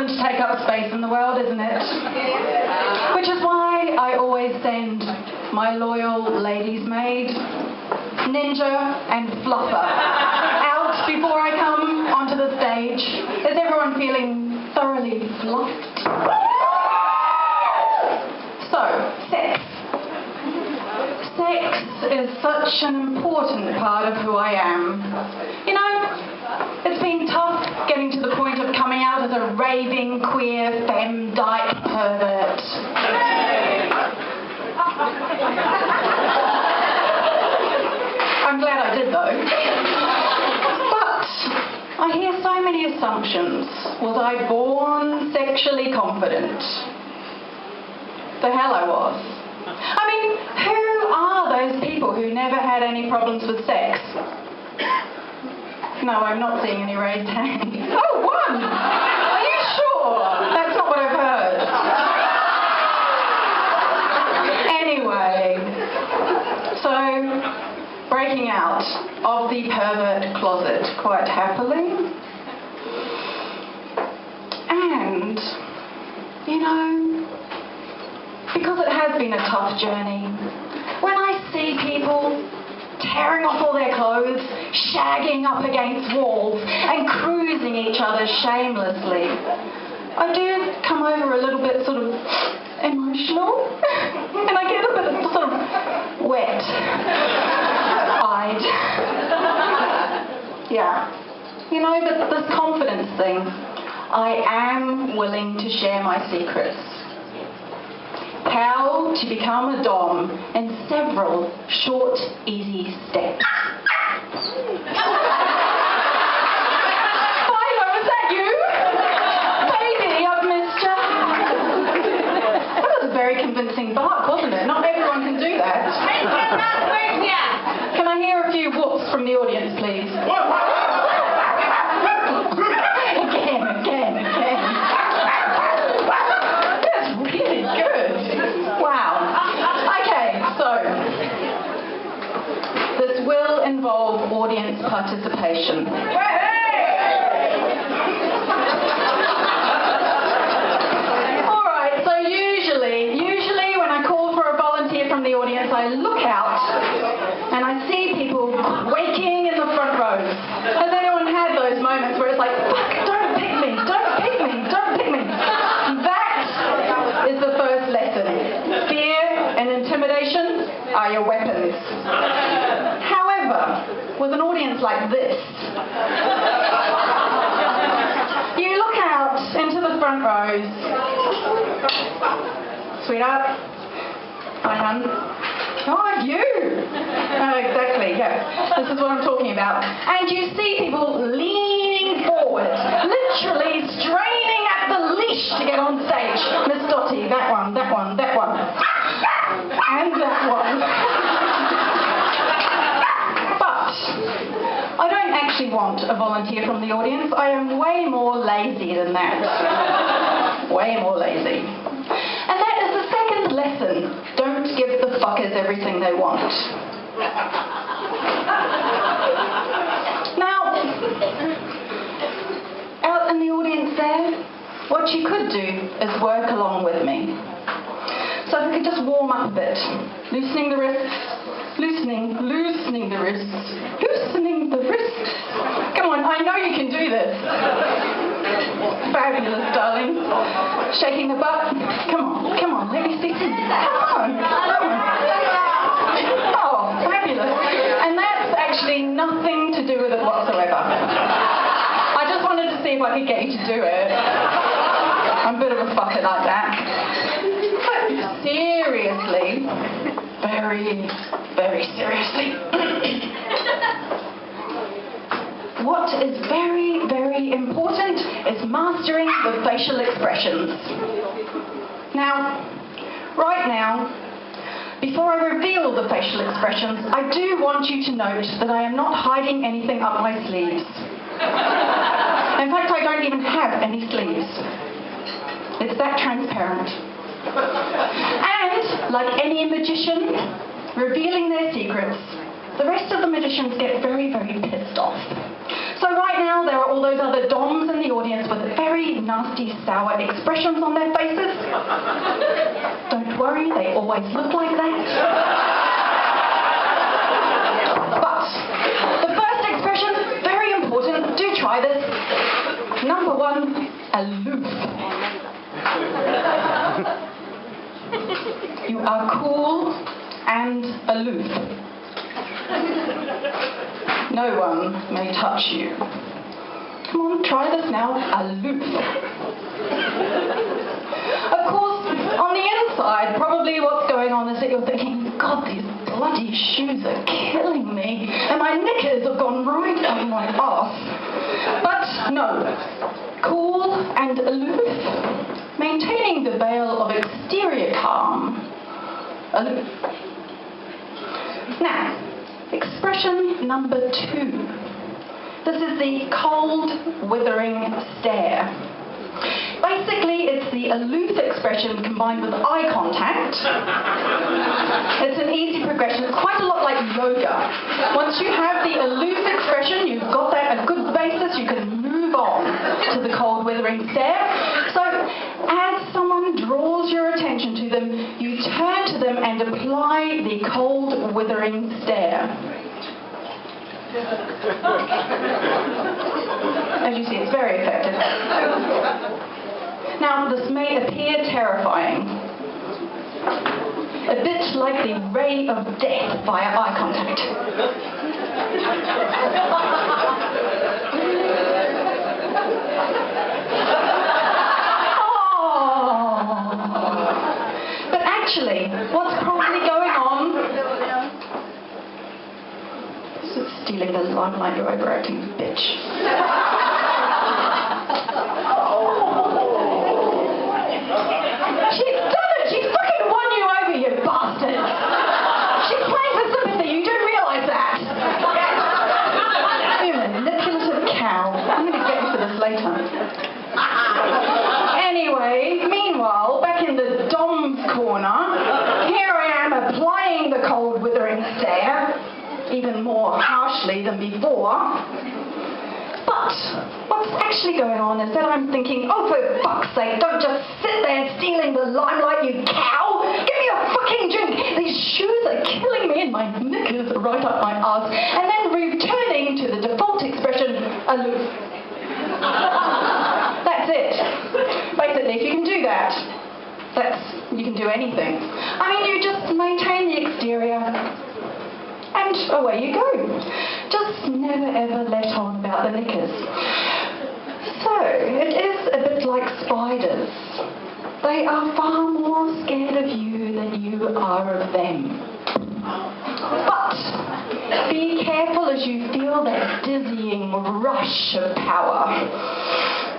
important to take up space in the world, isn't it? Which is why I always send my loyal Ladies Maid Ninja and Fluffer out before I come onto the stage. Is everyone feeling thoroughly fluffed? So, sex. Sex is such an important part of who I am. You know, it's been tough getting to the point of coming out as a raving, queer, femme, dyke pervert. I'm glad I did, though. But I hear so many assumptions. Was I born sexually confident? The hell I was. I mean, who are those people who never had any problems with sex? No, I'm not seeing any raised hands. Oh, one! Are you sure? That's not what I've heard. Anyway, so breaking out of the pervert closet quite happily. And, you know, because it has been a tough journey, when I see people tearing off all their clothes, shagging up against walls, and cruising each other shamelessly, I do come over a little bit sort of emotional, and I get a bit sort of wet-eyed. Yeah. You know, but this confidence thing, I am willing to share my secrets. How to become a dom in several short, easy steps. Philo, is that you? Baby, I've missed you. That was a very convincing bark, wasn't it? Not everyone can do that. Can I hear a few whoops from the audience, please? Again. That's really good. Wow. Okay, so this will involve audience participation. All right, so usually when I call for a volunteer from the audience, I look out and I see people waking in the front rows. Has anyone had those moments where it's like, fuck, don't pick me. That is the first lesson. Fear and intimidation are your weapons. However, with an audience like this, you look out into the front rows. Sweetheart. Hi, hun. Oh, you! Exactly, yeah. This is what I'm talking about. And you see people leaning forward, literally straining at the leash to get on stage. Miss Dottie, that one. And that one. But I don't actually want a volunteer from the audience. I am way more lazy than that. Way more lazy. And that is the second lesson. Don't give the fuckers everything they want. Now, out in the audience there, what you could do is work along with me. So if we could just warm up a bit. Loosening the wrists. Loosening the wrists. Loosening the wrists. Come on, I know you can do this. Fabulous, darling. Shaking the butt. Come on, let me see. Come on. Oh, fabulous. And that's actually nothing to do with it whatsoever. I just wanted to see if I could get you to do it. I'm a bit of a fucker like that. But seriously, very, very seriously. What is very, very important is mastering the facial expressions. Now, right now, before I reveal the facial expressions, I do want you to note that I am not hiding anything up my sleeves. In fact, I don't even have any sleeves. It's that transparent. And, like any magician, revealing their secrets, the rest of the magicians get very, very pissed off. So right right now there are all those other doms in the audience with very nasty, sour expressions on their faces. Don't worry, they always look like that. But the first expression, very important, do try this. Number 1, aloof. You are cool and aloof. No one may touch you. Come on, try this now. Aloof. Of course, on the inside, probably what's going on is that you're thinking, God, these bloody shoes are killing me, and my knickers have gone right up my arse. But no, cool and aloof, maintaining the veil of exterior calm. Aloof. Now, expression number 2. This is the cold, withering stare. Basically, it's the aloof expression combined with eye contact. It's an easy progression. It's quite a lot like yoga. Once you have the aloof expression, you've got that a good basis, you can move on to the cold, withering stare. So, as someone draws your attention to them, you turn to them and apply the cold, withering stare. As you see, it's very effective. Now, this may appear terrifying. A bit like the ray of death via eye contact. But actually, what's probably going on... This is stealing the limelight, you overacting bitch. She's done it! She's fucking won you over, you bastard! She's playing for sympathy, you don't realise that! You manipulative cow. I'm going to get you for this later. Anyway, meanwhile, back in the Dom's corner, here I am applying the cold, withering stare, even more harshly than before. But what's actually going on is that I'm thinking, oh, for fuck's sake, don't just sit there stealing the limelight, you cow! Give me a fucking drink! These shoes are killing me and my knickers are right up my arse. And then returning to the default expression, aloof. That's it. Basically, if you can do that, you can do anything. I mean, you just maintain the exterior. And away you go. Just never ever let on about the knickers. So, it is a bit like spiders. They are far more scared of you than you are of them. But be careful as you feel that dizzying rush of power.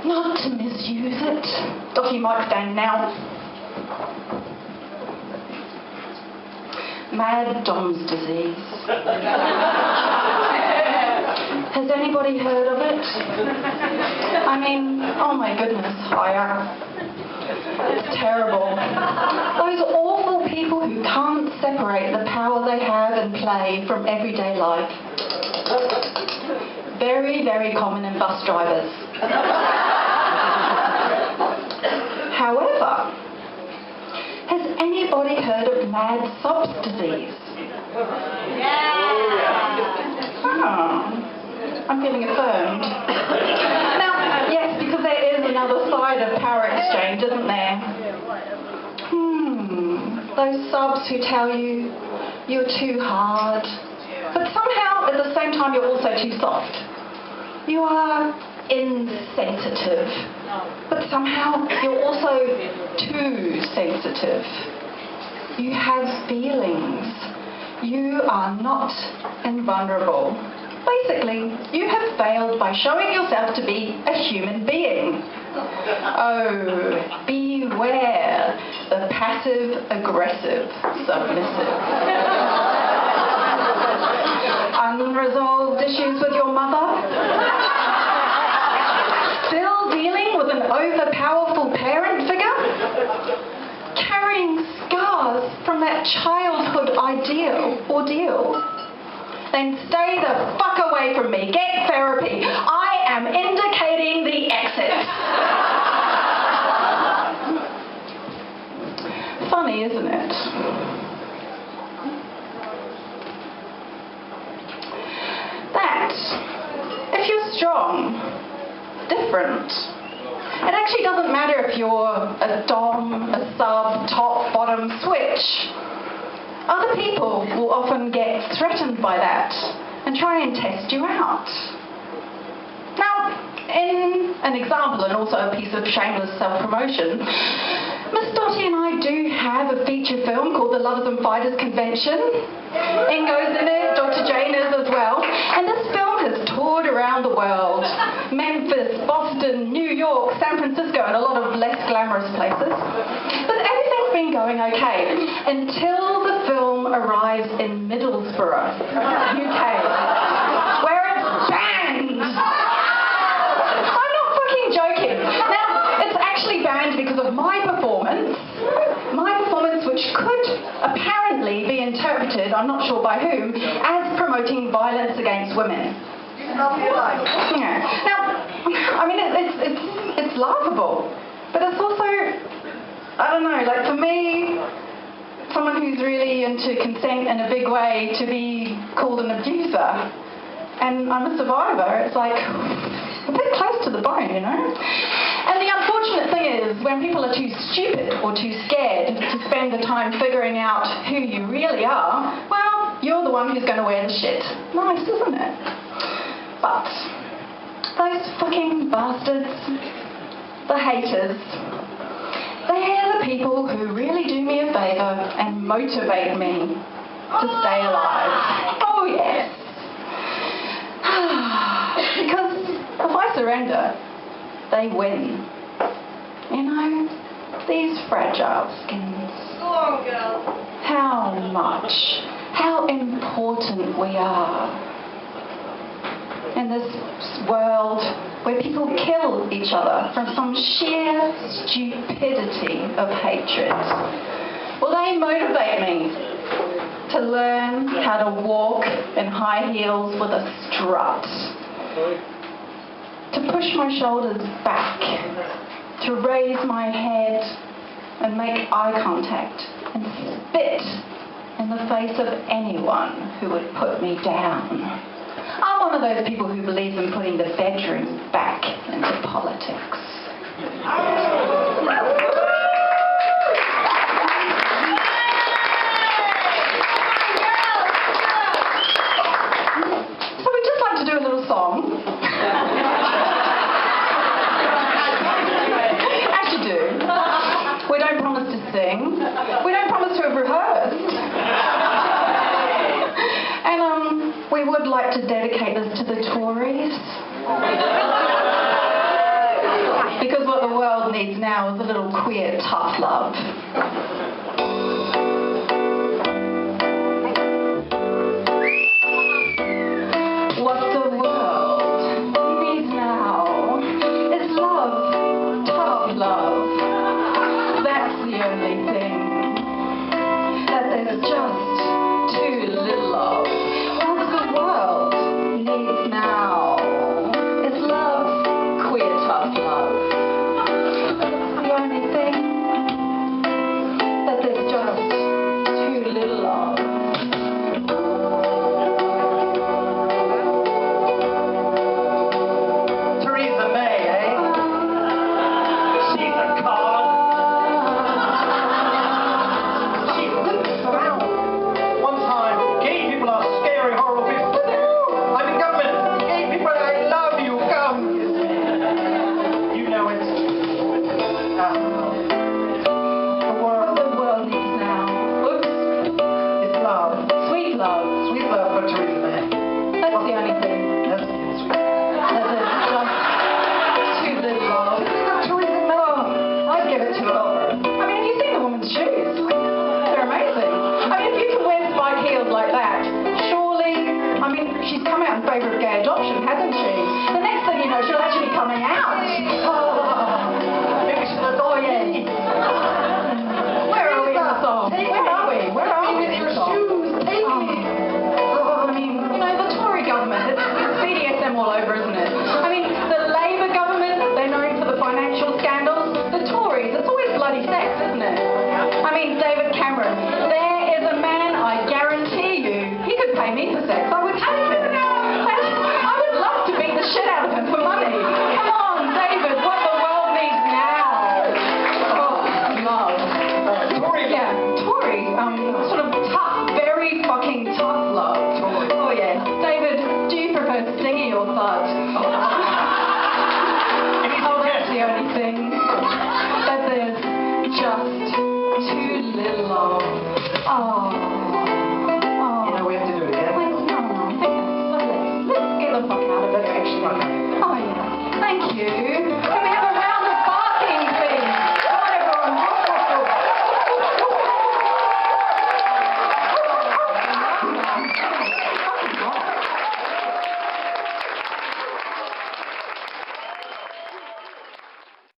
Not to misuse it. Doff your mic stand now. Mad Dom's disease. Has anybody heard of it? I mean, oh my goodness, higher. It's terrible. Those awful people who can't separate the power they have in play from everyday life. Very, very common in bus drivers. However, has anybody heard of mad sobs disease? Yeah. Oh, I'm feeling affirmed. Now, yes, because there is another side of power exchange, isn't there? Those subs who tell you you're too hard, but somehow at the same time you're also too soft. You are insensitive, but somehow you're also too sensitive. You have feelings. You are not invulnerable. Basically, you have failed by showing yourself to be a human being. Oh, beware the passive-aggressive submissive. Unresolved issues with your mother? Still dealing with an overpowerful parent figure? Carrying scars from that childhood ordeal? then stay the fuck away from me. Get therapy. I am indicating the exit. Funny, isn't it? That, if you're strong, different. It actually doesn't matter if you're a dom, a sub, top, bottom, switch. Other people will often get threatened by that and try and test you out. Now, in an example and also a piece of shameless self-promotion, Miss Dottie and I do have a feature film called The Lovers and Fighters Convention. Ingo's in it, Dr. Jane is as well. And this film has toured around the world. Memphis, Boston, New York, San Francisco, and a lot of less glamorous places. But everything's been going okay until the film arrives in Middlesbrough, UK, where it's banned. I'm not fucking joking. Now, it's actually banned because of my performance, which could apparently be interpreted, I'm not sure by whom, as promoting violence against women. Yeah. Now, I mean, it's laughable, but it's also, I don't know, like for me, someone who's really into consent in a big way, to be called an abuser, and I'm a survivor, it's like a bit close to the bone, you know? And the unfortunate thing is, when people are too stupid or too scared to spend the time figuring out who you really are, well, you're the one who's going to wear the shit. Nice, isn't it? But those fucking bastards, the haters, they're the people who really do me a favour and motivate me to stay alive. Oh, yes. Because if I surrender, they win. You know, these fragile skins. Go on, girl. How important we are in this world where people kill each other from some sheer stupidity of hatred. Well, they motivate me to learn how to walk in high heels with a strut, to push my shoulders back, to raise my head and make eye contact and spit in the face of anyone who would put me down. I'm one of those people who believes in putting the bedroom back into politics. So we'd just like to do a little song. As you do. We don't promise to sing. We don't promise to have rehearsed. And we would like to dedicate this to the Tories. Because what the world needs now is a little queer tough love. What the world needs now is love, tough love. That's the only thing that there's just too little of. What the world needs now is love, queer tough love. That's the only thing that there's just too little of. Theresa May, eh? She's a card. She whips around. One time, gay people are scary, horrible people. I'm in government. Gay people, I love you. Come. You know it. What the world needs now. Oops. It's love. Sweet love. Sweet love for Theresa May. That's the only thing. That's sweet. That there's just too little of. Theresa May. Oh, I'd give it to her. I mean, have you seen the woman's shoes? They're amazing. I mean, if you can wear spike heels like that, surely, I mean, she's come out in favour of gay adoption, hasn't she? The next thing you know, she'll actually be coming out. Maybe she's a Oh, yeah. Where are we in the song? Where are we? Where are we in the song? Take me. I mean, you know, Cameron. There is a man, I guarantee you, he could pay me for sex. I would take it. I would love to beat the shit out of him for money. Come on, David, what the world needs now. Oh, love. Tori. Yeah, Tori. Sort of tough, very fucking tough love. Oh, yes. David, do you prefer stingy or thud? Oh, that's the only thing. That there's just too little of. Oh.